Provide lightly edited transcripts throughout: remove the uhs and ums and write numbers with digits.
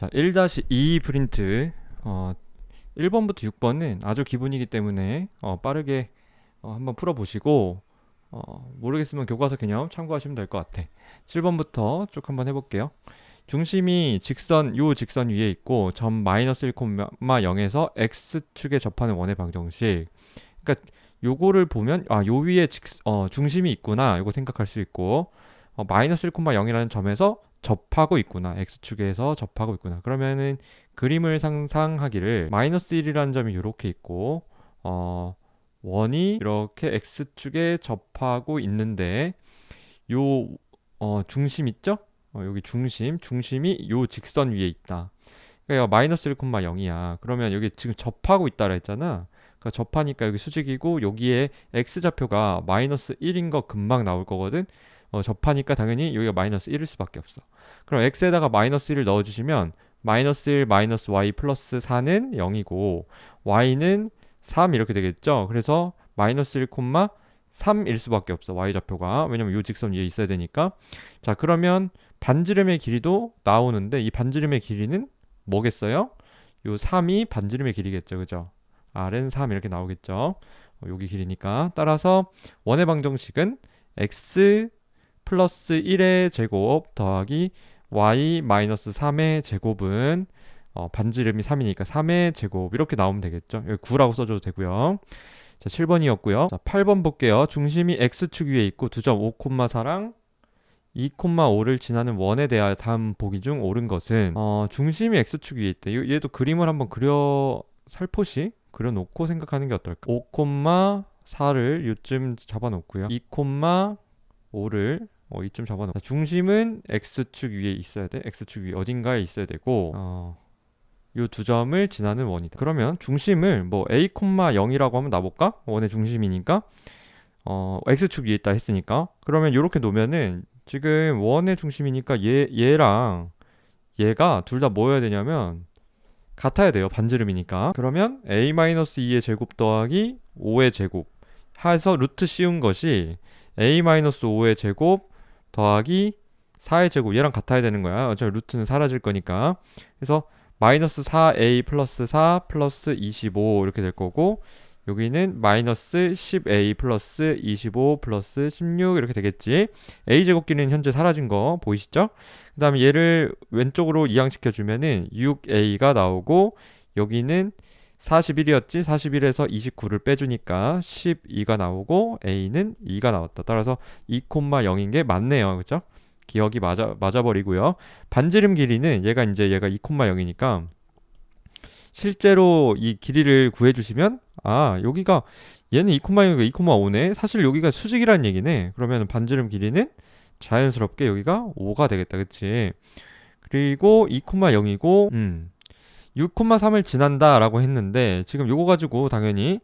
자, 1-2 프린트 1번부터 6번은 아주 기본이기 때문에 빠르게 한번 풀어보시고 모르겠으면 교과서 개념 참고하시면 될 것 같아. 7번부터 쭉 한번 해볼게요. 중심이 요 직선 위에 있고 점 마이너스 1,0에서 x축에 접하는 원의 방정식. 그러니까 요거를 보면 요 위에 중심이 있구나 요거 생각할 수 있고 마이너스 1,0이라는 점에서 접하고 있구나 x축에서 접하고 있구나 그러면은 그림을 상상하기를 마이너스 1이라는 점이 이렇게 있고 원이 이렇게 x축에 접하고 있는데 요 중심 있죠? 여기 중심이 요 직선 위에 있다. 그러니까 마이너스 1,0이야. 그러면 여기 지금 접하고 있다라 했잖아. 그러니까 접하니까 여기 수직이고 여기에 x좌표가 마이너스 1인 거 금방 나올 거거든. 접하니까 당연히 여기가 마이너스 1일 수밖에 없어. 그럼 x에다가 마이너스 1을 넣어주시면 마이너스 1 마이너스 y 플러스 4는 0이고 y는 3 이렇게 되겠죠. 그래서 마이너스 1,3일 수밖에 없어. y좌표가. 왜냐면 요 직선 위에 있어야 되니까. 자, 그러면 반지름의 길이도 나오는데 이 반지름의 길이는 뭐겠어요? 요 3이 반지름의 길이겠죠. 그죠? r은 3 이렇게 나오겠죠. 여기 길이니까. 따라서 원의 방정식은 x 플러스 1의 제곱 더하기 y 마이너스 3의 제곱은 반지름이 3이니까 3의 제곱 이렇게 나오면 되겠죠. 여기 9라고 써줘도 되고요. 자, 7번이었고요. 자, 8번 볼게요. 중심이 x축 위에 있고 두 점 5,4랑 2,5를 지나는 원에 대하여 다음 보기 중 옳은 것은 중심이 x축 위에 있대. 얘도 그림을 한번 살포시 그려놓고 생각하는 게 어떨까? 5,4를 요쯤 잡아놓고요. 2,5를 이쯤 잡아놓고 중심은 x축 위에 있어야 돼. x축 위에 어딘가에 있어야 되고 요 두 점을 지나는 원이다. 그러면 중심을 뭐 a,0이라고 한번 놔볼까? 원의 중심이니까 x축 위에 있다 했으니까 그러면 이렇게 놓으면은 지금 원의 중심이니까 얘랑 얘가 둘 다 뭐여야 되냐면 같아야 돼요. 반지름이니까. 그러면 a-2의 제곱 더하기 5의 제곱 해서 루트 씌운 것이 a-5의 제곱 더하기 4의 제곱 얘랑 같아야 되는 거야. 어차피 루트는 사라질 거니까. 그래서 마이너스 4a 플러스 4 플러스 25 이렇게 될 거고 여기는 마이너스 10a 플러스 25 플러스 16 이렇게 되겠지. a제곱끼리는 현재 사라진 거 보이시죠? 그 다음에 얘를 왼쪽으로 이항시켜 주면은 6a가 나오고 여기는 41이었지. 41에서 29를 빼주니까 12가 나오고 a는 2가 나왔다. 따라서 2,0인 게 맞네요. 그죠? 기억이 맞아버리고요. 반지름 길이는 얘가 2,0이니까 실제로 이 길이를 구해주시면 여기가 얘는 2,0이니까 2,5네. 사실 여기가 수직이라는 얘기네. 그러면 반지름 길이는 자연스럽게 여기가 5가 되겠다. 그치? 그리고 2,0이고 6,3을 지난다 라고 했는데 지금 요거 가지고 당연히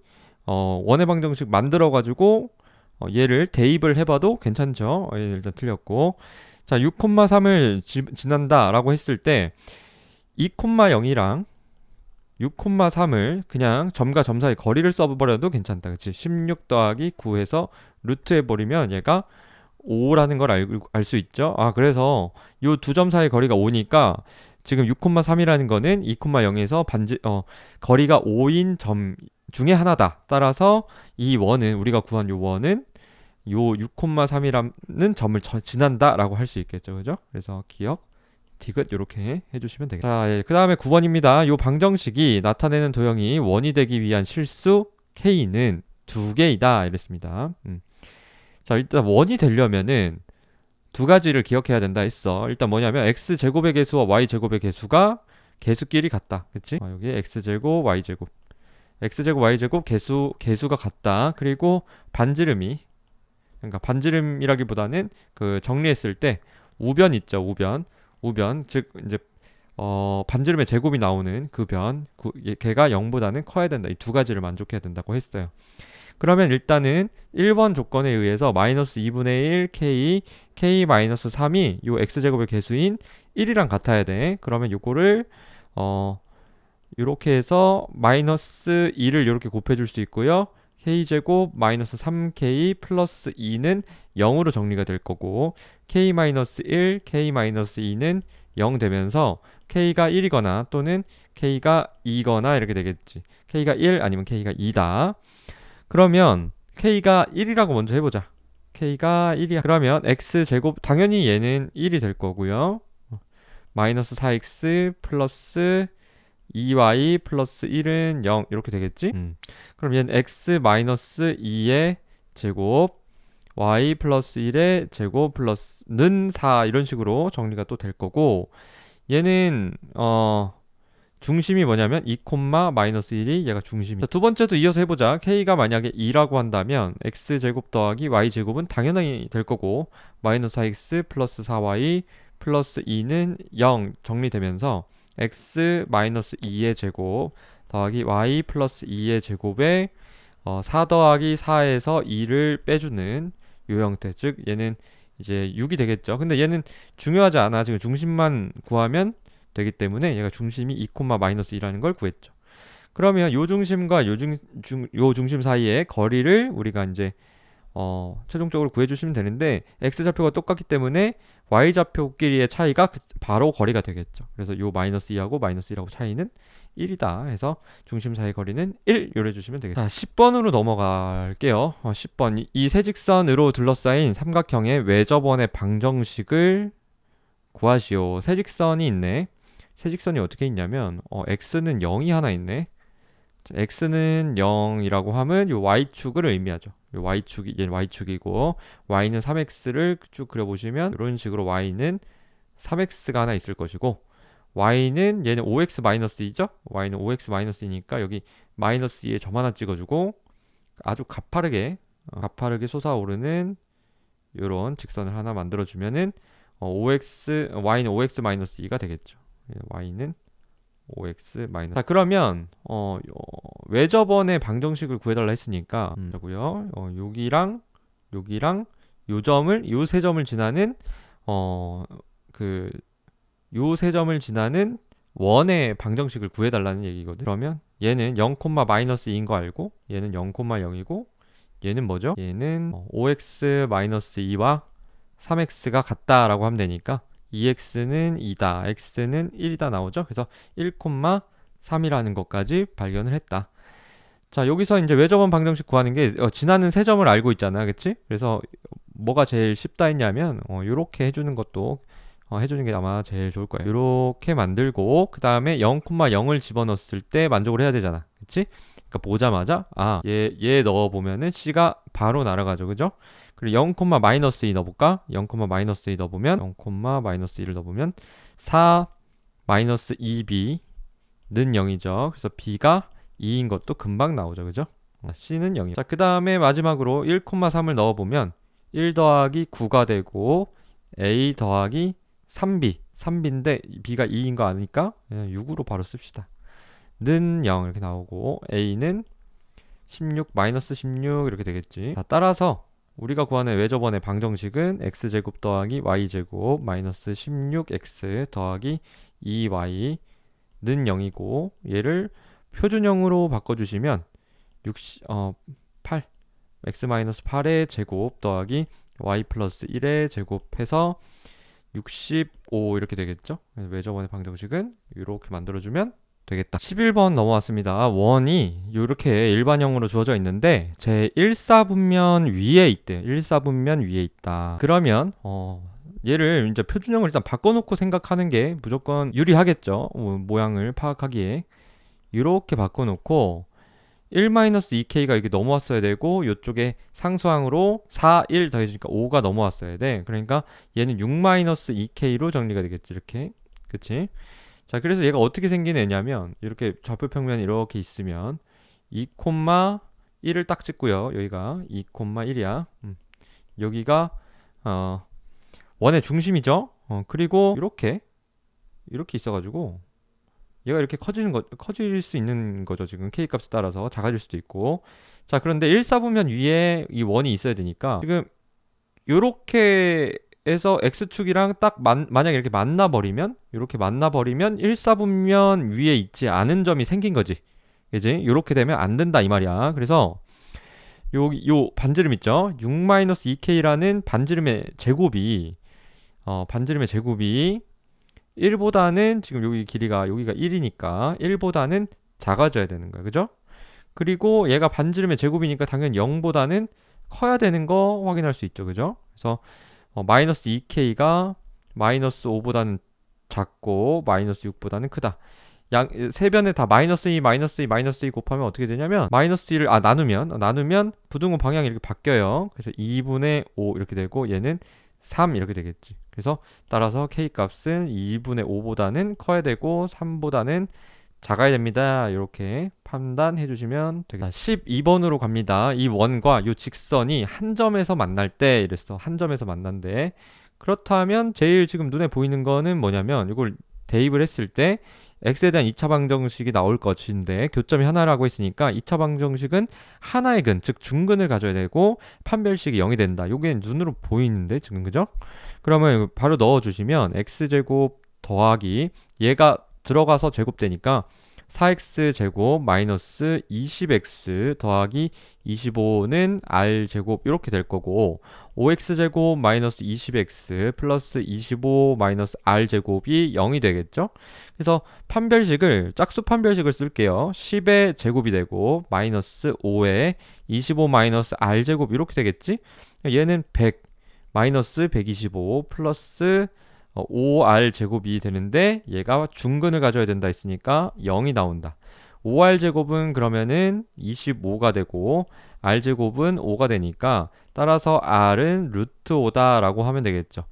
원의 방정식 만들어 가지고 얘를 대입을 해봐도 괜찮죠. 일단 틀렸고 자 6,3을 지난다 라고 했을 때 2,0이랑 6,3을 그냥 점과 점 사이 거리를 써버려도 괜찮다. 그치? 16 더하기 9해서 루트 해버리면 얘가 5라는 걸 알 수 있죠. 그래서 요 두 점 사이 거리가 5니까 지금 6,3이라는 거는 2,0에서 거리가 5인 점 중에 하나다. 따라서 이 원은 우리가 구한 요 원은 요 6,3이라는 점을 지난다 라고 할 수 있겠죠. 그죠? 그래서 기억 디귿 이렇게 해주시면 되겠다. 자, 그 다음에 9번입니다. 요 방정식이 나타내는 도형이 원이 되기 위한 실수 k는 2개이다 이랬습니다. 자, 일단 원이 되려면은 두 가지를 기억해야 된다 했어. 일단 뭐냐면 x제곱의 개수와 y제곱의 개수가 개수끼리 같다. 그치? 여기 x제곱 y제곱 x제곱 y제곱 개수가 같다. 그리고 반지름이 그러니까 반지름이라기보다는 그 정리했을 때 우변 있죠. 우변 즉 이제 반지름의 제곱이 나오는 그 변 걔가 0보다는 커야 된다. 이 두 가지를 만족해야 된다고 했어요. 그러면 일단은 1번 조건에 의해서 마이너스 2분의 1 k 마이너스 3이 요 x제곱의 개수인 1이랑 같아야 돼. 그러면 요거를 요렇게 해서 마이너스 2를 이렇게 곱해줄 수 있고요. k제곱 마이너스 3k 플러스 2는 0으로 정리가 될 거고 k 마이너스 1, k 마이너스 2는 0 되면서 k가 1이거나 또는 k가 2거나 이렇게 되겠지. k가 1 아니면 k가 2다. 그러면 k가 1이라고 먼저 해보자. k가 1이야. 그러면 x제곱 당연히 얘는 1이 될 거고요. 마이너스 4x 플러스 2y 플러스 1은 0 이렇게 되겠지? 그럼 얘는 x 마이너스 2의 제곱 y 플러스 1의 제곱 플러스는 4 이런 식으로 정리가 또 될 거고, 얘는 중심이 뭐냐면 2, 마이너스 1이 얘가 중심이. 두 번째도 이어서 해보자. k가 만약에 2라고 한다면 x제곱 더하기 y제곱은 당연히 될 거고, 마이너스 4x 플러스 4y 플러스 2는 0 정리되면서 x 마이너스 2의 제곱 더하기 y 플러스 2의 제곱에 4 더하기 4에서 2를 빼주는 요 형태. 즉 얘는 이제 6이 되겠죠. 근데 얘는 중요하지 않아. 지금 중심만 구하면 되기 때문에 얘가 중심이 2, 마이너스 2라는 걸 구했죠. 그러면 요 중심과 요 중심 사이의 거리를 우리가 이제 최종적으로 구해주시면 되는데, x좌표가 똑같기 때문에 y좌표끼리의 차이가 바로 거리가 되겠죠. 그래서 요 마이너스 2하고 마이너스 1하고 차이는 1이다 해서 중심 사이 거리는 1 요래 주시면 되겠다. 자, 10번으로 넘어갈게요. 10번 이 세직선으로 둘러싸인 삼각형의 외접원의 방정식을 구하시오. 세직선이 있네. 세직선이 어떻게 있냐면 x는 0이 하나 있네. x는 0이라고 하면 요 y축을 의미하죠. 요 y축이 얘는 y축이고 y는 3x를 쭉 그려보시면 이런 식으로 y는 3x가 하나 있을 것이고, y는 얘는 5x 마이너스 2죠. y는 5x 마이너스 2니까 여기 마이너스 2에 점 하나 찍어주고 아주 가파르게 솟아오르는 요런 직선을 하나 만들어주면은 y는 5x 마이너스 2가 되겠죠. y는 5x 마이너스. 자, 그러면 외접원의 방정식을 구해달라 했으니까 자고요. 여기랑 요 점을 요 세 점을 지나는 요 세 점을 지나는 원의 방정식을 구해달라는 얘기거든. 그러면 얘는 0, 마이너스 2인 거 알고, 얘는 0, 0이고, 얘는 뭐죠? 얘는 5x 마이너스 2와 3x가 같다라고 하면 되니까 2x는 2다, x는 1이다 나오죠. 그래서 1, 3이라는 것까지 발견을 했다. 자, 여기서 이제 외접원 방정식 구하는 게 지나는 세 점을 알고 있잖아, 그치? 그래서 뭐가 제일 쉽다 했냐면 요렇게 해주는 것도 해주는 게 아마 제일 좋을 거예요. 요렇게 만들고 그 다음에 0, 0을 집어넣었을 때 만족을 해야 되잖아, 그치? 그러니까 보자마자 얘 넣어보면은 c가 바로 날아가죠, 그죠? 그리고 0, 마이너스 2 넣어볼까? 0, 마이너스 2 넣어보면 0, 마이너스 2를 넣어보면 4 마이너스 2b는 0이죠. 그래서 b가 2인 것도 금방 나오죠, 그죠? c는 0이요. 자, 그 다음에 마지막으로 1, 3을 넣어보면 1 더하기 9가 되고 a 더하기 3b인데 b가 2인 거 아니까 그냥 6으로 바로 씁시다. 는 0 이렇게 나오고 a는 16 마이너스 16 이렇게 되겠지. 자, 따라서 우리가 구하는 외접원의 방정식은 x제곱 더하기 y제곱 마이너스 16x 더하기 2y는 0이고, 얘를 표준형으로 바꿔주시면 8 x 마이너스 8의 제곱 더하기 y 플러스 1의 제곱해서 65 이렇게 되겠죠. 외접원의 방정식은 이렇게 만들어주면 되겠다. 11번 넘어왔습니다. 원이 이렇게 일반형으로 주어져 있는데 제 1사분면 위에 있대. 1사분면 위에 있다. 그러면 얘를 이제 표준형을 일단 바꿔놓고 생각하는 게 무조건 유리하겠죠. 모양을 파악하기에. 이렇게 바꿔놓고 1-2k가 이렇게 넘어왔어야 되고, 이쪽에 상수항으로 4, 1 더해주니까 5가 넘어왔어야 돼. 그러니까 얘는 6-2k로 정리가 되겠지, 이렇게. 그치? 자, 그래서 얘가 어떻게 생긴 애냐면 이렇게 좌표 평면이 이렇게 있으면 2,1을 딱 찍고요. 여기가 2,1이야. 여기가 원의 중심이죠. 그리고 이렇게 있어가지고 얘가 이렇게 커질 수 있는 거죠. 지금 k 값에 따라서 작아질 수도 있고. 자, 그런데 1사분면 위에 이 원이 있어야 되니까 지금 요렇게 해서 x축이랑 딱 만약에 이렇게 이렇게 만나버리면 1사분면 위에 있지 않은 점이 생긴 거지. 그지? 요렇게 되면 안 된다 이 말이야. 그래서 요 반지름 있죠? 6-2k라는 반지름의 제곱이 1보다는 지금 여기 길이가 여기가 1이니까 1보다는 작아져야 되는 거야. 그죠? 그리고 얘가 반지름의 제곱이니까 당연히 0보다는 커야 되는 거 확인할 수 있죠. 그죠? 그래서 마이너스 2k가 마이너스 5보다는 작고 마이너스 6보다는 크다. 세 변에 다 마이너스 2, 마이너스 2, 마이너스 2 곱하면 어떻게 되냐면 마이너스 2를 나누면 부등호 방향이 이렇게 바뀌어요. 그래서 2분의 5 이렇게 되고 얘는 3 이렇게 되겠지. 그래서 따라서 k 값은 2분의 5보다는 커야 되고 3보다는 작아야 됩니다. 이렇게 판단해 주시면 되겠다. 12번으로 갑니다. 이 원과 이 직선이 한 점에서 만날 때 이랬어. 한 점에서 만난대. 그렇다면 제일 지금 눈에 보이는 거는 뭐냐면 이걸 대입을 했을 때 x에 대한 2차 방정식이 나올 것인데 교점이 하나라고 했으니까 2차 방정식은 하나의 근, 즉 중근을 가져야 되고 판별식이 0이 된다. 요게 눈으로 보이는데 지금 그죠? 그러면 바로 넣어주시면 x제곱 더하기 얘가 들어가서 제곱되니까 4x제곱 마이너스 20x 더하기 25는 r제곱 이렇게 될 거고 5x제곱 마이너스 20x 플러스 25 마이너스 r제곱이 0이 되겠죠? 그래서 판별식을 짝수 판별식을 쓸게요. 10의 제곱이 되고 마이너스 5의 25 마이너스 r제곱 이렇게 되겠지? 얘는 100 마이너스 125 플러스 5r 제곱이 되는데 얘가 중근을 가져야 된다 했으니까 0이 나온다. 5r 제곱은 그러면은 25가 되고 r 제곱은 5가 되니까 따라서 r은 루트 5다 라고 하면 되겠죠.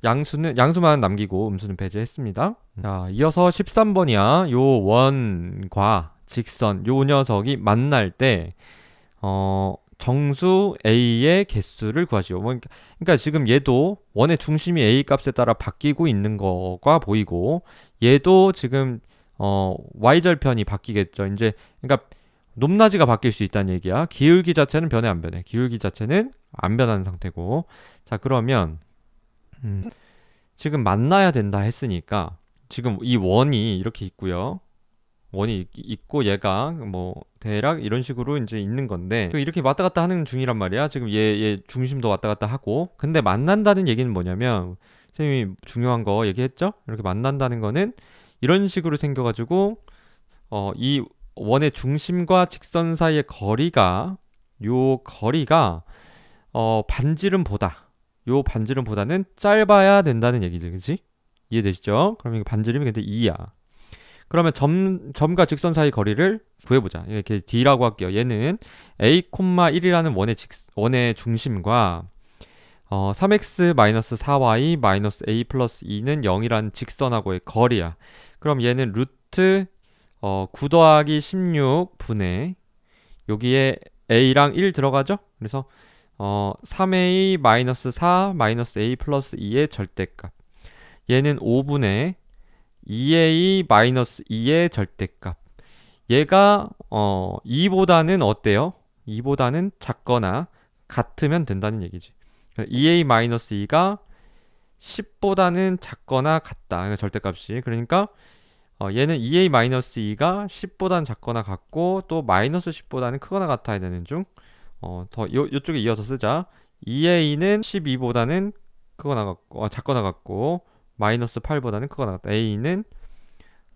양수만 남기고 음수는 배제했습니다. 자, 이어서 13번이야. 요 원과 직선 요 녀석이 만날 때 정수 A의 개수를 구하시오. 그러니까 지금 얘도 원의 중심이 A 값에 따라 바뀌고 있는 거가 보이고 얘도 지금 y절편이 바뀌겠죠. 이제 그러니까 높낮이가 바뀔 수 있다는 얘기야. 기울기 자체는 변해 안 변해? 기울기 자체는 안 변하는 상태고. 자, 그러면 지금 만나야 된다 했으니까 지금 이 원이 이렇게 있고요. 원이 있고 얘가 뭐 대략 이런 식으로 이제 있는 건데 이렇게 왔다 갔다 하는 중이란 말이야. 지금 얘 중심도 왔다 갔다 하고. 근데 만난다는 얘기는 뭐냐면 선생님이 중요한 거 얘기했죠? 이렇게 만난다는 거는 이런 식으로 생겨가지고 이 원의 중심과 직선 사이의 거리가 요 거리가 반지름보다는 짧아야 된다는 얘기지. 그치? 이해되시죠? 그럼 이거 반지름이 근데 2야. 그러면 점과 직선 사이 거리를 구해보자. 이렇게 D라고 할게요. 얘는 A,1이라는 원의 중심과 3x-4y -a 플러스 2는 0이라는 직선하고의 거리야. 그럼 얘는 루트 9 더하기 16분의 여기에 a랑 1 들어가죠? 그래서 3a-4 -a 플러스 2의 절대값. 얘는 5분의 2a-2의 절대값. 얘가 2보다는 어때요? 2보다는 작거나 같으면 된다는 얘기지. 2a-2가 10보다는 작거나 같다. 절대값이. 그러니까 얘는 2a-2가 10보다는 작거나 같고 또 마이너스 10보다는 크거나 같아야 되는 중. 요쪽에 이어서 쓰자. 2a는 12보다는 크거나 같고 작거나 같고 마이너스 8보다는 크거나 같다. a는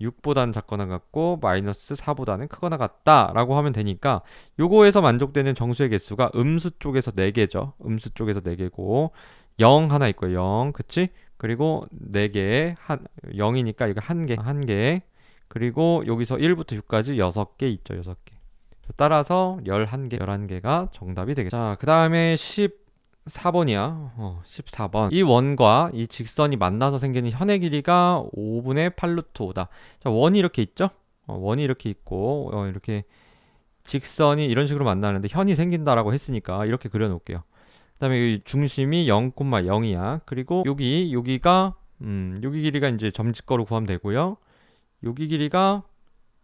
6보다는 작거나 같고 마이너스 4보다는 크거나 같다 라고 하면 되니까 요거에서 만족되는 정수의 개수가 음수 쪽에서 4개죠. 음수 쪽에서 4개고 0 하나 있고요. 0 그치? 그리고 4개 0이니까 이거 1개 그리고 여기서 1부터 6까지 6개 있죠. 6개. 따라서 11개가 정답이 되겠죠. 자, 그 다음에 14번이야. 14번. 이 원과 이 직선이 만나서 생기는 현의 길이가 5분의 8루트 5다. 자, 원이 이렇게 있죠? 원이 이렇게 있고, 이렇게 직선이 이런 식으로 만나는데 현이 생긴다라고 했으니까 이렇게 그려놓을게요. 그 다음에 중심이 0,0이야. 그리고 여기가, 여기 길이가 이제 점직거로 구하면 되고요. 여기 길이가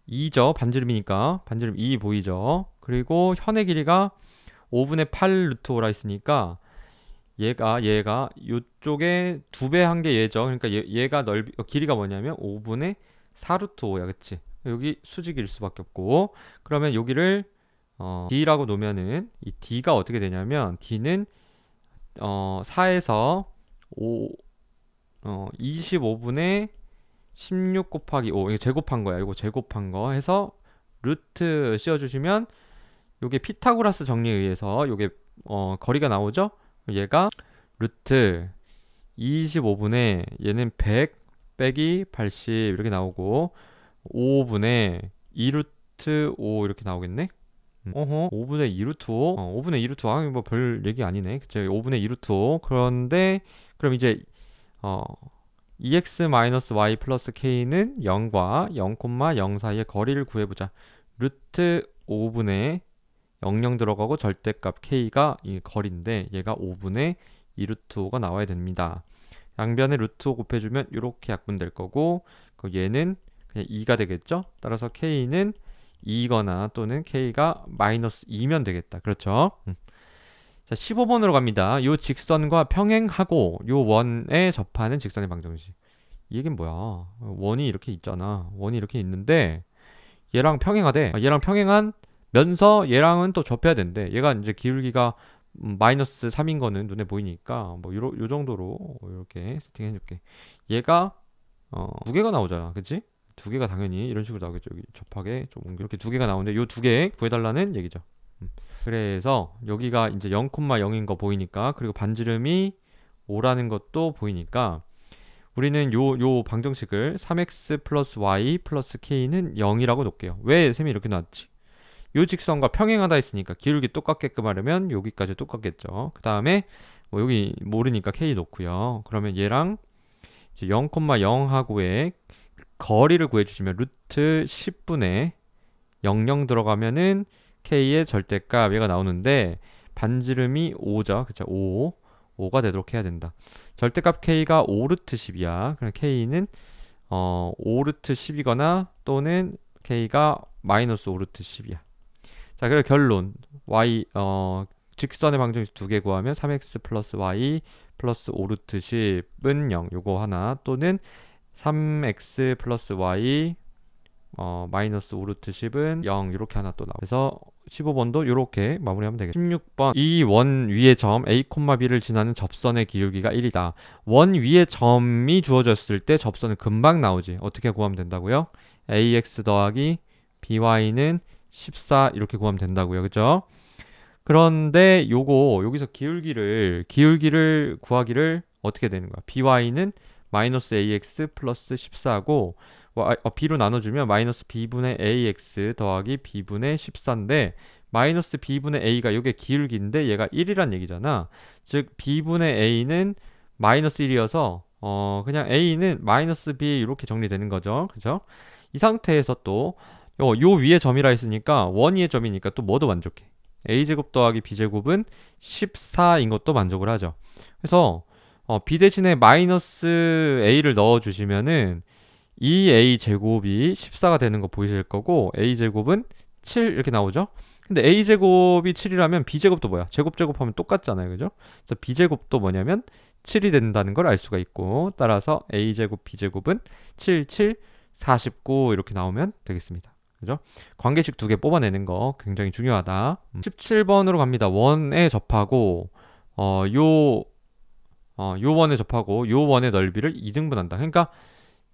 2죠. 반지름이니까. 반지름 2 보이죠? 그리고 현의 길이가 5분의 8 루트 5라 했으니까 얘가 요쪽에 2배 한 게 얘죠. 그러니까 얘가 길이가 뭐냐면 5분의 4 루트 5야. 그치? 여기 수직일 수밖에 없고 그러면 여기를 D라고 놓으면은 이 D가 어떻게 되냐면 D는 4에서 25분의 16 곱하기 5 이거 제곱한 거야. 이거 제곱한 거 해서 루트 씌워주시면 요게 피타고라스 정리에 의해서 요게 거리가 나오죠. 얘가 루트 25분의 얘는 100 빼기 80 이렇게 나오고 5분의 2루트 5 이렇게 나오겠네. 어허 5분의 2루트 5 5분의 2루트 5 뭐 별 얘기 아니네. 그쵸. 5분의 2루트 5 그런데 그럼 이제 어 2x-y 플러스 k는 0과 0,0 사이의 거리를 구해보자. 루트 5분의 00 들어가고 절대값 k가 이 거리인데 얘가 5분의 2루트 5가 나와야 됩니다. 양변에 루트 5 곱해주면 이렇게 약분될 거고 얘는 그냥 2가 되겠죠. 따라서 k는 2거나 또는 k가 마이너스 2면 되겠다. 그렇죠. 자 15번으로 갑니다. 요 직선과 평행하고 요 원에 접하는 직선의 방정식. 이 얘긴 뭐야? 원이 이렇게 있잖아. 원이 이렇게 있는데 얘랑 평행하대. 얘랑 평행하면서 얘랑은 또 접해야 된대. 얘가 이제 기울기가 마이너스 3인 거는 눈에 보이니까 뭐 요 정도로 이렇게 세팅해 줄게. 얘가 두 개가 나오잖아. 그치? 두 개가 당연히 이런 식으로 나오겠죠. 여기 접하게 좀 이렇게 두 개가 나오는데 요 두 개 구해달라는 얘기죠. 그래서 여기가 이제 0,0인 거 보이니까 그리고 반지름이 5라는 것도 보이니까 우리는 요 방정식을 3x 플러스 y 플러스 k는 0이라고 놓을게요. 왜 셈이 이렇게 나왔지? 요 직선과 평행하다 했으니까 기울기 똑같게끔 하려면 여기까지 똑같겠죠. 그 다음에 뭐 여기 모르니까 k 놓고요. 그러면 얘랑 이제 0,0하고의 거리를 구해주시면 루트 10분의 00 들어가면은 k의 절대값 얘가 나오는데 반지름이 5죠. 그쵸? 5가 되도록 해야 된다. 절대값 k가 5루트 10이야. 그럼 k는 5루트 10이거나 또는 k가 마이너스 5루트 10이야. 자, 그리고 결론 y 직선의 방정식 두 개 구하면 3x 플러스 y 플러스 5루트 10은 0 요거 하나 또는 3x 플러스 y 마이너스 5루트 10은 0 이렇게 하나 또 나와. 그래서 15번도 이렇게 마무리하면 되겠죠. 16번 이 원 위의 점 a, b를 지나는 접선의 기울기가 1이다. 원 위의 점이 주어졌을 때 접선은 금방 나오지. 어떻게 구하면 된다고요? ax 더하기 by는 14 이렇게 구하면 된다고요. 그죠? 그런데 여기서 기울기를 구하기를 어떻게 되는 거야? by는 마이너스 ax 플러스 14고 b로 나눠주면 마이너스 b분의 ax 더하기 b분의 14인데 마이너스 b분의 a가 이게 기울기인데 얘가 1이란 얘기잖아. 즉 b분의 a는 마이너스 1이어서 그냥 a는 마이너스 b 이렇게 정리되는 거죠. 그죠? 이 상태에서 또 요 위에 점이라 했으니까 원 위의 점이니까 또 뭐도 만족해. a제곱 더하기 b제곱은 14인 것도 만족을 하죠. 그래서 b 대신에 마이너스 a를 넣어주시면은 2a 제곱이 14가 되는 거 보이실 거고 a 제곱은 7 이렇게 나오죠. 근데 a 제곱이 7이라면 b 제곱도 뭐야? 제곱하면 똑같잖아요. 그죠? 그래서 b 제곱도 뭐냐면 7이 된다는 걸 알 수가 있고 따라서 a 제곱 b 제곱은 7, 7, 49 이렇게 나오면 되겠습니다. 그죠? 관계식 두 개 뽑아내는 거 굉장히 중요하다. 17번으로 갑니다. 원에 접하고 요 원에 접하고 요 원의 넓이를 2등분한다. 그러니까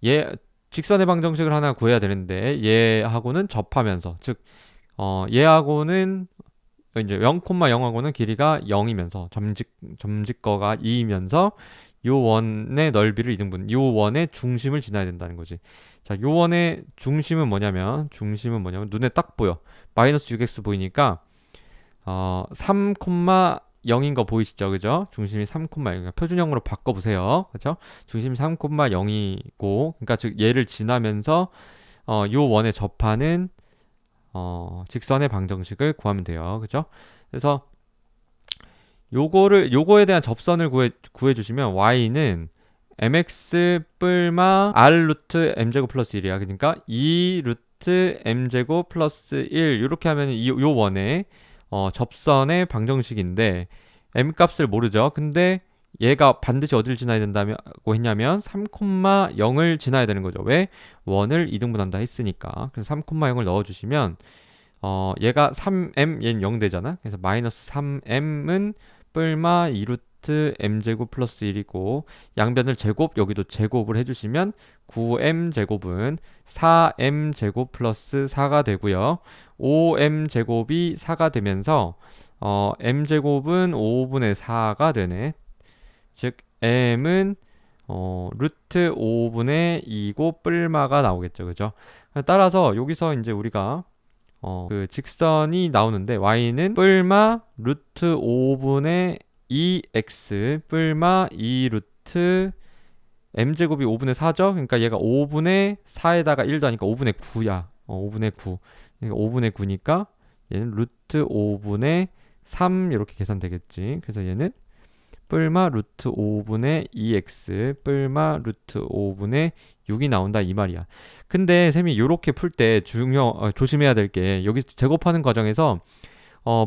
얘 직선의 방정식을 하나 구해야 되는데 얘하고는 접하면서 즉 얘하고는 이제 0,0하고는 길이가 0이면서 점직거가 2이면서 요 원의 넓이를 2등분 요 원의 중심을 지나야 된다는 거지. 자, 요 원의 중심은 뭐냐면 눈에 딱 보여. 마이너스 6x 보이니까 3,0인 거 보이시죠? 그죠? 중심이 3,0 표준형으로 바꿔보세요. 그죠? 중심이 3,0이고 그러니까 즉 얘를 지나면서 요 원에 접하는 직선의 방정식을 구하면 돼요. 그죠? 그래서 요거에 대한 접선을 구해 주시면 y는 mx 뿔마 r 루트 m제곱 플러스 1이야. 그러니까 2 루트 m제곱 플러스 1 이렇게 하면 요 원의 접선의 방정식인데 m 값을 모르죠. 근데 얘가 반드시 어디를 지나야 된다고 했냐면 3,0을 지나야 되는 거죠. 왜? 원을 2등분한다 했으니까. 그래서 3,0을 넣어주시면 얘가 3m 얘는 0 되잖아. 그래서 마이너스 3m은 뿔마 2루트 루트 m제곱 플러스 1이고 양변을 제곱 여기도 제곱을 해주시면 9m제곱은 4m제곱 플러스 4가 되고요. 5m제곱이 4가 되면서 m제곱은 5분의 4가 되네. 즉 m은 루트 5분의 2고 뿔마가 나오겠죠. 그죠? 따라서 여기서 이제 우리가 그 직선이 나오는데 y는 뿔마 루트 5분의 2x 뿔마 2 루트 m제곱이 5분의 4죠? 그러니까 얘가 5분의 4에다가 1도 하니까 5분의 9야. 5분의 9. 그러니까 5분의 9니까 얘는 루트 5분의 3 이렇게 계산되겠지. 그래서 얘는 뿔마 루트 5분의 2x 뿔마 루트 5분의 6이 나온다 이 말이야. 근데 쌤이 요렇게 풀 때 조심해야 될 게 여기 제곱하는 과정에서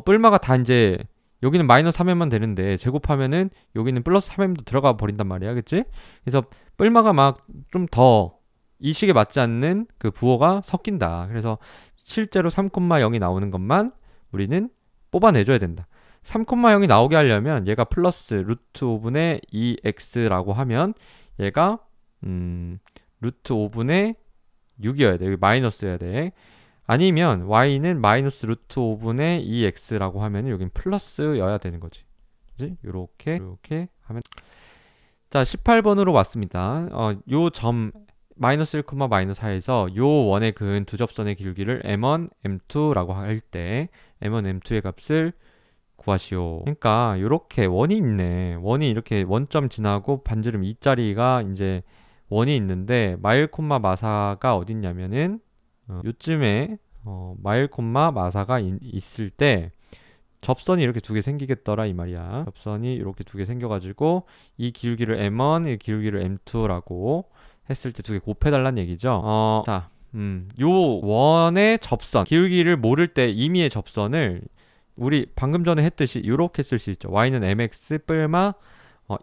뿔마가 다 이제 여기는 마이너스 3m만 되는데 제곱하면은 여기는 플러스 3m도 들어가 버린단 말이야. 그치? 그래서 뿔마가 막 좀 더 이 식에 맞지 않는 그 부호가 섞인다. 그래서 실제로 3,0이 나오는 것만 우리는 뽑아내줘야 된다. 3,0이 나오게 하려면 얘가 플러스 루트 5분의 2x라고 하면 얘가 루트 5분의 6이어야 돼. 여기 마이너스여야 돼. 아니면 y는 마이너스 루트 5분의 2x라고 하면 여긴 플러스여야 되는 거지. 그지? 요렇게 하면 자 18번으로 왔습니다. 요 점 마이너스 1, 마이너스 4에서 요 원에 그은 두 접선의 길기를 m1, m2라고 할 때 m1, m2의 값을 구하시오. 그러니까 요렇게 원이 있네. 원이 이렇게 원점 지나고 반지름 2짜리가 이제 원이 있는데 마일 콤마 마사가 어딨냐면은 요쯤에 마일 콤마 마사가 있을 때 접선이 이렇게 두 개 생기겠더라 이 말이야. 접선이 이렇게 두 개 생겨가지고 이 기울기를 m1, 이 기울기를 m2라고 했을 때 두 개 곱해달란 얘기죠. 자, 요 원의 접선 기울기를 모를 때 임의의 접선을 우리 방금 전에 했듯이 이렇게 쓸 수 있죠. y는 mx 뿔마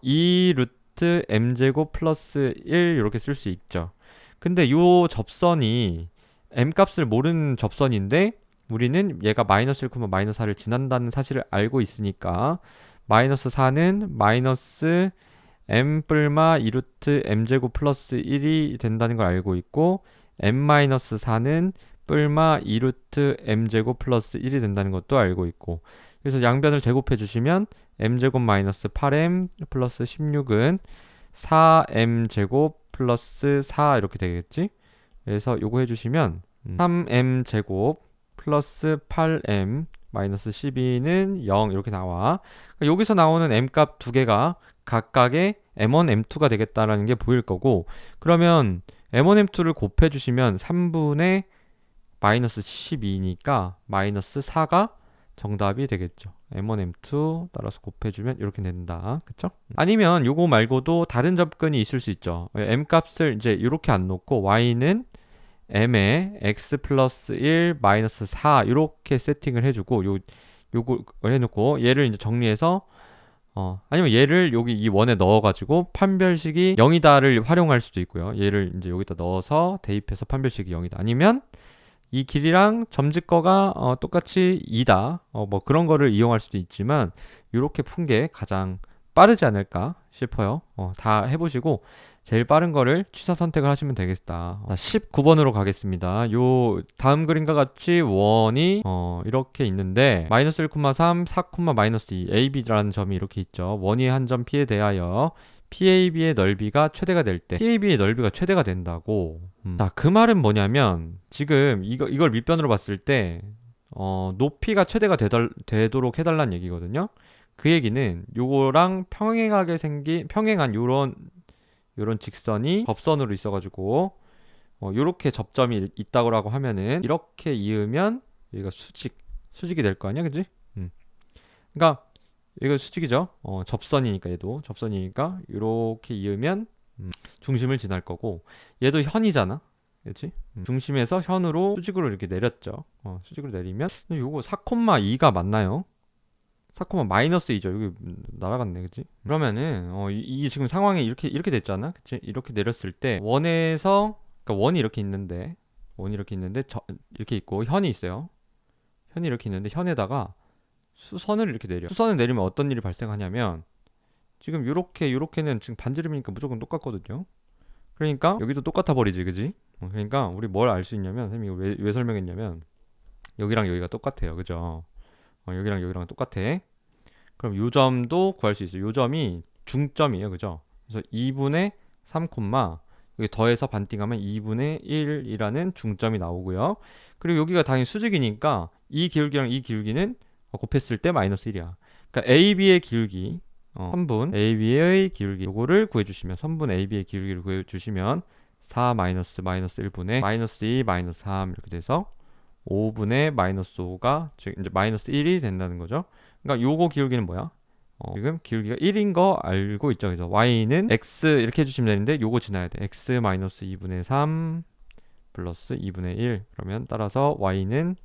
2 루트 m제곱 플러스 1 이렇게 쓸 수 있죠. 근데 요 접선이 m 값을 모르는 접선인데 우리는 얘가 마이너스 1, 마이너스 4를 지난다는 사실을 알고 있으니까 마이너스 4는 마이너스 m 뿔마 2 루트 m제곱 플러스 1이 된다는 걸 알고 있고 m 마이너스 4는 뿔마 2 루트 m제곱 플러스 1이 된다는 것도 알고 있고 그래서 양변을 제곱해 주시면 m제곱 마이너스 8m 플러스 16은 4m제곱 플러스 4 이렇게 되겠지. 그래서 요거 해주시면 3m제곱 플러스 8m 마이너스 12는 0 이렇게 나와. 그러니까 여기서 나오는 m값 두 개가 각각의 m1, m2가 되겠다라는 게 보일 거고 그러면 m1, m2를 곱해 주시면 3분의 마이너스 12니까 마이너스 4가 정답이 되겠죠. m1, m2 따라서 곱해주면 이렇게 된다. 그쵸? 아니면 요거 말고도 다른 접근이 있을 수 있죠. m 값을 이제 이렇게 안 놓고 y는 m에 x 플러스 1 마이너스 4 이렇게 세팅을 해주고 요거 해놓고 얘를 이제 정리해서 아니면 얘를 여기 이 원에 넣어가지고 판별식이 0이다를 활용할 수도 있고요. 얘를 이제 여기다 넣어서 대입해서 판별식이 0이다. 아니면 이 길이랑 점집거가 똑같이 2다. 뭐 그런 거를 이용할 수도 있지만 이렇게 푼 게 가장 빠르지 않을까 싶어요. 다 해보시고 제일 빠른 거를 취사 선택을 하시면 되겠다. 19번으로 가겠습니다. 요 다음 그림과 같이 원이 이렇게 있는데 마이너스 1,3, 4, 마이너스 2 AB라는 점이 이렇게 있죠. 원이 한 점 P에 대하여 PAB의 넓이가 최대가 될 때 PAB의 넓이가 최대가 된다고. 자, 그 말은 뭐냐면 지금 이걸 밑변으로 봤을 때 높이가 최대가 되도록 해달라는 얘기거든요. 그 얘기는 요거랑 평행한 요런 직선이 접선으로 있어가지고 요렇게 접점이 있다고 하면은 이렇게 이으면 여기가 수직이 될 거 아니야, 그지? 그러니까 이거 수직이죠. 접선이니까 얘도 접선이니까 이렇게 이으면 중심을 지날 거고 얘도 현이잖아. 그렇지? 중심에서 현으로 수직으로 이렇게 내렸죠. 수직으로 내리면 요거 4,2가 맞나요? 4, 마이너스 2죠. 여기 날아갔네, 그치? 그러면은 이 지금 상황이 이렇게 됐잖아, 그치? 이렇게 내렸을 때 원에서 그러니까 원이 이렇게 있는데 이렇게 있고 현이 있어요. 현이 이렇게 있는데 현에다가 수선을 이렇게 내려. 수선을 내리면 어떤 일이 발생하냐면 지금 요렇게는 지금 반지름이니까 무조건 똑같거든요. 그러니까 여기도 똑같아 버리지, 그지? 그러니까 우리 뭘 알 수 있냐면, 선생님이 왜 설명했냐면 여기랑 여기가 똑같아요, 그죠? 여기랑 여기랑 똑같아. 그럼 요 점도 구할 수 있어요. 요 점이 중점이에요, 그죠? 그래서 2분의 3, 여기 더해서 반띵하면 2분의 1이라는 중점이 나오고요. 그리고 여기가 당연히 수직이니까 이 기울기랑 이 기울기는 곱했을 때 마이너스 1이야. 그러니까 AB의 기울기, 선분 AB의 기울기 요거를 구해주시면, 선분 AB의 기울기를 구해주시면 4 마이너스 1분의 마이너스 2 마이너스 3 이렇게 돼서 5분의 마이너스 5가 즉 이제 마이너스 1이 된다는 거죠. 그러니까 요거 기울기는 뭐야? 지금 기울기가 1인 거 알고 있죠. 그래서 y는 x 이렇게 해주시면 되는데 요거 지나야 돼. x 마이너스 2분의 3 플러스 2분의 1. 그러면 따라서 y는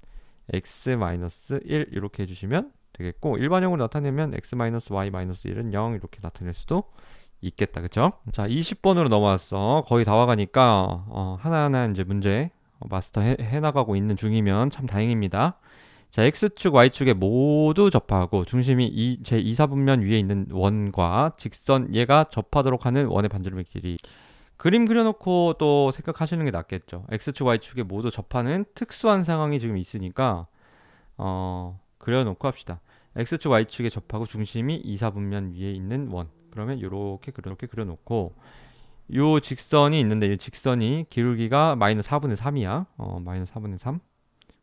x 마이너스 1 이렇게 해주시면 되겠고, 일반형으로 나타내면 x 마이너스 y 마이너스 1은 0 이렇게 나타낼 수도 있겠다. 그쵸? 자, 20번으로 넘어왔어. 거의 다 와가니까 하나하나 이제 문제 마스터 해나가고 있는 중이면 참 다행입니다. 자, x축, y축에 모두 접하고 중심이 제 2사분면 위에 있는 원과 직선 얘가 접하도록 하는 원의 반지름의 길이. 그림 그려놓고 또 생각하시는 게 낫겠죠. x축, y축에 모두 접하는 특수한 상황이 지금 있으니까 그려놓고 합시다. x축, y축에 접하고 중심이 2사분면 위에 있는 원. 그러면 이렇게 그려놓고 요 직선이 있는데 이 직선이 기울기가 마이너스 4분의 3이야. 마이너스 4분의 3.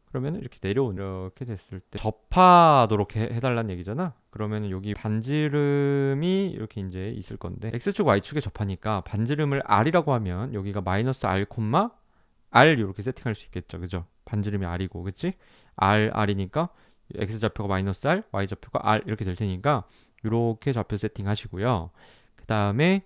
그러면 이렇게 이렇게 됐을 때 접하도록 해달라는 얘기잖아. 그러면 여기 반지름이 이렇게 이제 있을 건데 x축 y축에 접하니까 반지름을 r이라고 하면 여기가 마이너스 r, r 이렇게 세팅할 수 있겠죠. 그죠? 반지름이 r이고, 그치? r이니까 x좌표가 마이너스 r, y좌표가 r 이렇게 될 테니까 이렇게 좌표 세팅 하시고요. 그 다음에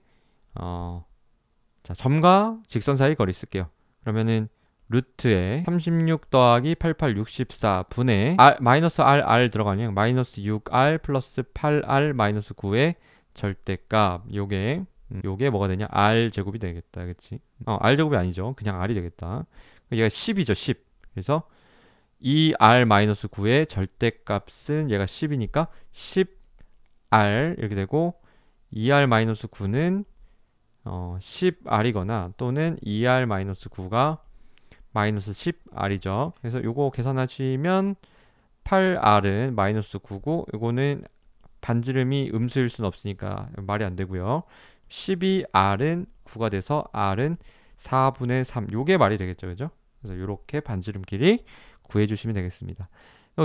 자, 점과 직선 사이 거리 쓸게요. 그러면은 루트에 36 더하기 88 64 분의 마이너스 r 들어가면 마이너스 6r 플러스 8r 마이너스 9의 절대값. 요게 뭐가 되냐? r 제곱이 되겠다. 그치? r 제곱이 아니죠. 그냥 r이 되겠다. 얘가 10이죠. 10. 그래서 2r 마이너스 9의 절대값은 얘가 10이니까 10r 이렇게 되고, 2r 마이너스 9는 10r이거나 또는 2r 마이너스 9가 마이너스 10r이죠. 그래서 요거 계산하시면 8r은 마이너스 9고, 요거는 반지름이 음수일 수는 없으니까 말이 안 되고요. 12r은 9가 돼서 r은 4분의 3. 요게 말이 되겠죠. 그죠? 그래서 요렇게 반지름 길이 구해주시면 되겠습니다.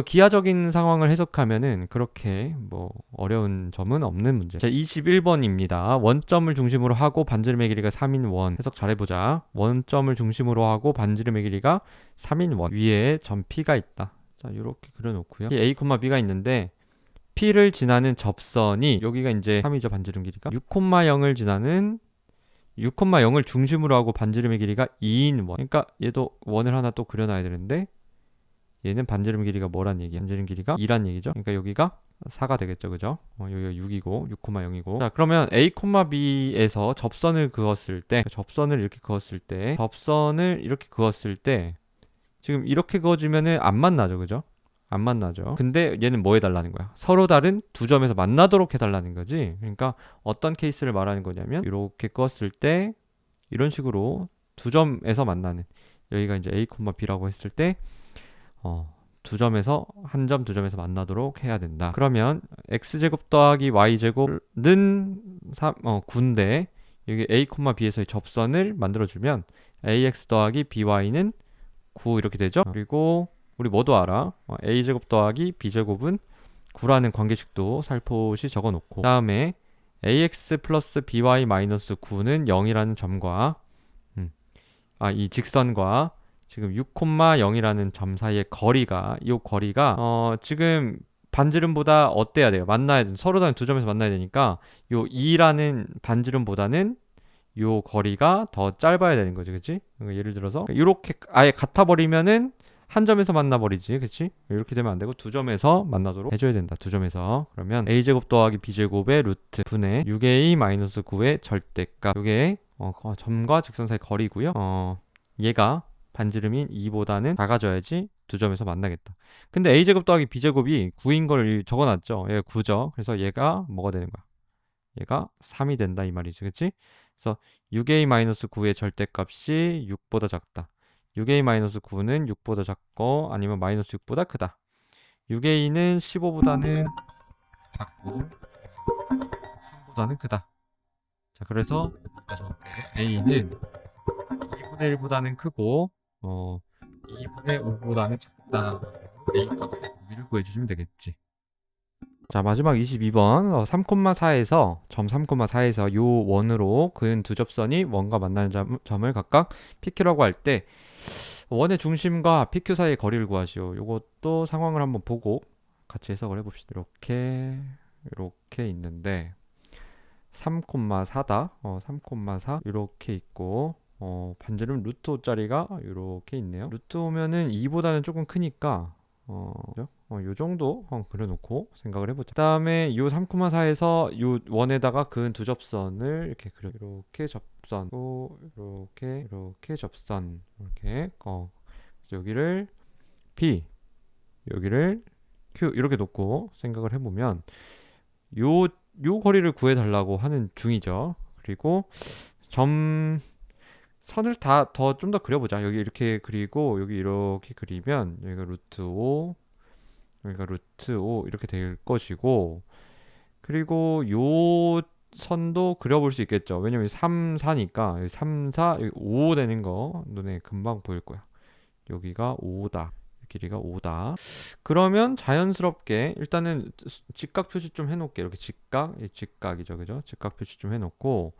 기하적인 상황을 해석하면은 그렇게 뭐 어려운 점은 없는 문제. 자, 21번입니다. 원점을 중심으로 하고 반지름의 길이가 3인 원. 해석 잘해보자. 원점을 중심으로 하고 반지름의 길이가 3인 원. 위에 점 P가 있다. 자, 이렇게 그려놓고요. A, B가 있는데 P를 지나는 접선이 여기가 이제 3이죠. 반지름 길이가 6,0을 지나는 6,0을 중심으로 하고 반지름의 길이가 2인 원. 그러니까 얘도 원을 하나 또 그려놔야 되는데 얘는 반지름 길이가 뭐란 얘기야? 반지름 길이가 2란 얘기죠. 그러니까 여기가 4가 되겠죠. 그죠? 여기가 6이고 6,0이고. 자, 그러면 A, B에서 접선을 그었을 때 지금 이렇게 그어지면은 안 만나죠. 그죠? 안 만나죠. 근데 얘는 뭐 해달라는 거야? 서로 다른 두 점에서 만나도록 해달라는 거지. 그러니까 어떤 케이스를 말하는 거냐면 이렇게 그었을 때 이런 식으로 두 점에서 만나는, 여기가 이제 A, B라고 했을 때 두 점에서 한 점, 두 점에서 만나도록 해야 된다. 그러면 x제곱 더하기 y제곱은 9인데 여기 a, b에서의 접선을 만들어주면 ax 더하기 by는 9 이렇게 되죠. 그리고 우리 뭐도 알아? a제곱 더하기 b제곱은 9라는 관계식도 살포시 적어놓고, 그 다음에 ax 플러스 by 마이너스 9는 0이라는 점과 이 직선과 지금 6,0이라는 점 사이의 거리가, 이 거리가 지금 반지름보다 어때야 돼요? 만나야 돼. 서로 다른 두 점에서 만나야 되니까 요 2라는 반지름보다는 요 거리가 더 짧아야 되는 거지. 그치? 그러니까 예를 들어서 이렇게 아예 같아 버리면은 한 점에서 만나 버리지. 그치? 이렇게 되면 안 되고 두 점에서 만나도록 해줘야 된다. 두 점에서. 그러면 a제곱 더하기 b제곱의 루트 분의 6a 마이너스 9의 절대값. 요게 점과 직선 사이 거리고요. 얘가 반지름인 2보다는 작아져야지 두 점에서 만나겠다. 근데 a제곱 더하기 b제곱이 9인 걸 적어놨죠. 얘가 9죠. 그래서 얘가 뭐가 되는 거야? 얘가 3이 된다 이 말이지, 그치? 그래서 6a-9의 절대값이 6보다 작다. 6a-9는 6보다 작고 아니면 마이너스 6보다 크다. 6a는 15보다는 작고 3보다는 크다. 자, 그래서 a는 2분의 1보다는 크고 2분의 5보다는 작다. a 값의 범위를 구해주시면 되겠지. 자, 마지막 22번 3,4에서 점 3,4에서 요 원으로 그은 두 접선이 원과 만나는 점을 각각 PQ라고 할 때 원의 중심과 PQ 사이의 거리를 구하시오. 요것도 상황을 한번 보고 같이 해석을 해봅시다. 이렇게 있는데 3,4다. 3,4 이렇게 있고 반지름 루트 5짜리가 이렇게 있네요. 루트 5면은 2보다는 조금 크니까 그죠? 요 정도 그려놓고 생각을 해보자. 그 다음에 요 3,4에서 요 원에다가 그은 두 접선을 이렇게 그려. 이렇게 접선, 이렇게 접선, 이렇게 여기를 P, 여기를 Q 이렇게 놓고 생각을 해보면 요 거리를 구해달라고 하는 중이죠. 그리고 선을 좀 더 그려보자. 여기 이렇게 그리고 여기 이렇게 그리면 여기가 루트 5, 여기가 루트 5 이렇게 될 것이고, 그리고 요 선도 그려볼 수 있겠죠. 왜냐면 3, 4니까 3, 4, 여기 5 되는 거 눈에 금방 보일 거야. 여기가 5다. 길이가 5다. 그러면 자연스럽게 일단은 직각 표시 좀 해놓을게. 이렇게 직각이죠, 그죠? 직각 표시 좀 해놓고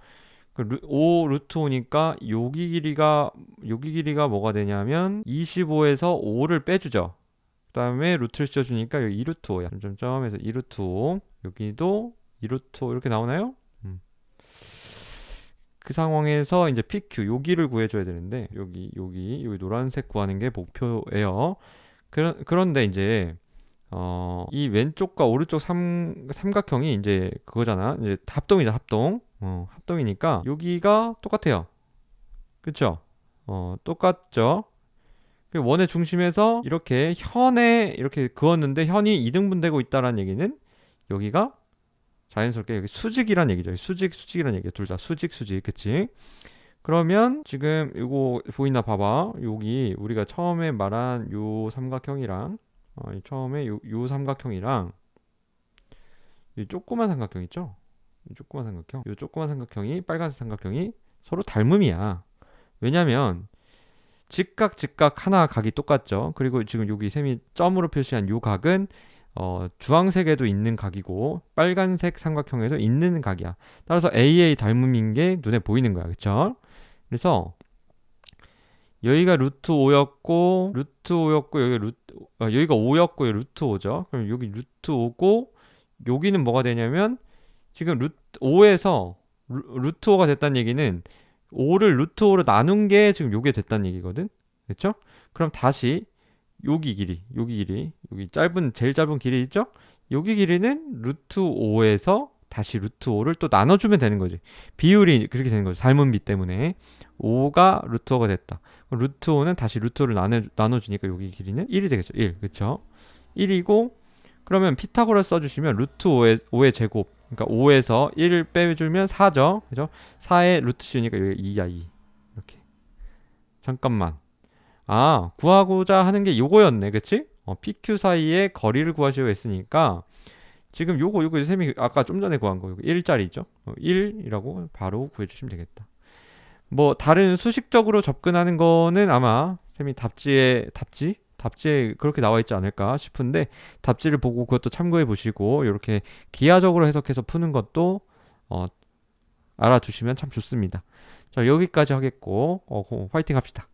5 루트 5니까 여기 길이가 뭐가 되냐면 25에서 5를 빼주죠. 그 다음에 루트를 씌워주니까 여기 2루트 5야. 점점점에서 2루트 5, 여기도 2루트 5 이렇게 나오나요? 그 상황에서 이제 PQ 여기를 구해줘야 되는데 여기 노란색 구하는 게 목표예요. 그런데 이제 이 왼쪽과 오른쪽 삼각형이 이제 그거잖아. 이제 합동이죠, 합동. 합동이니까 여기가 똑같아요. 그쵸? 똑같죠? 그리고 원의 중심에서 이렇게 현에 이렇게 그었는데 현이 이등분되고 있다라는 얘기는 여기가 자연스럽게 여기 수직이란 얘기죠. 수직이란 얘기예요. 둘 다 수직, 그치? 그러면 지금 이거 보이나 봐봐. 여기 우리가 처음에 말한 요 삼각형이랑 처음에 요 삼각형이랑 이 조그만 삼각형 있죠? 이 조그만 삼각형이 빨간색 삼각형이 서로 닮음이야. 왜냐면 직각 하나 각이 똑같죠. 그리고 지금 여기 셈이 점으로 표시한 요 각은 주황색에도 있는 각이고 빨간색 삼각형에도 있는 각이야. 따라서 AA 닮음인 게 눈에 보이는 거야. 그쵸? 그래서 여기가 루트 5였고 여기가 5였고 루트 5죠. 그럼 여기 루트 5고 여기는 뭐가 되냐면 지금 5에서 루트 5가 됐다는 얘기는 5를 루트 5로 나눈 게 지금 요게 됐다는 얘기거든. 그렇죠? 그럼 다시 여기 길이 여기 제일 짧은 길이 있죠? 여기 길이는 루트 5에서 다시 루트 5를 또 나눠주면 되는 거지. 비율이 그렇게 되는 거죠. 닮은비 때문에 5가 루트 5가 됐다. 그럼 루트 5는 다시 루트 5를 나눠주니까 여기 길이는 1이 되겠죠. 1, 그렇죠? 1이고 그러면 피타고라스 써주시면 루트 5의 제곱, 그러니까 5에서 1을 빼주면 4죠. 그죠? 4의 루트 씌우니까 여기 2야, 2. 이렇게. 잠깐만. 구하고자 하는 게 요거였네. 그치? PQ 사이의 거리를 구하시오 했으니까 지금 요거 셈이 아까 좀 전에 구한 거 1짜리죠. 1이라고 바로 구해주시면 되겠다. 뭐 다른 수식적으로 접근하는 거는 아마 셈이 답지에 그렇게 나와 있지 않을까 싶은데 답지를 보고 그것도 참고해 보시고 이렇게 기하적으로 해석해서 푸는 것도 알아두시면 참 좋습니다. 자, 여기까지 하겠고 화이팅 합시다.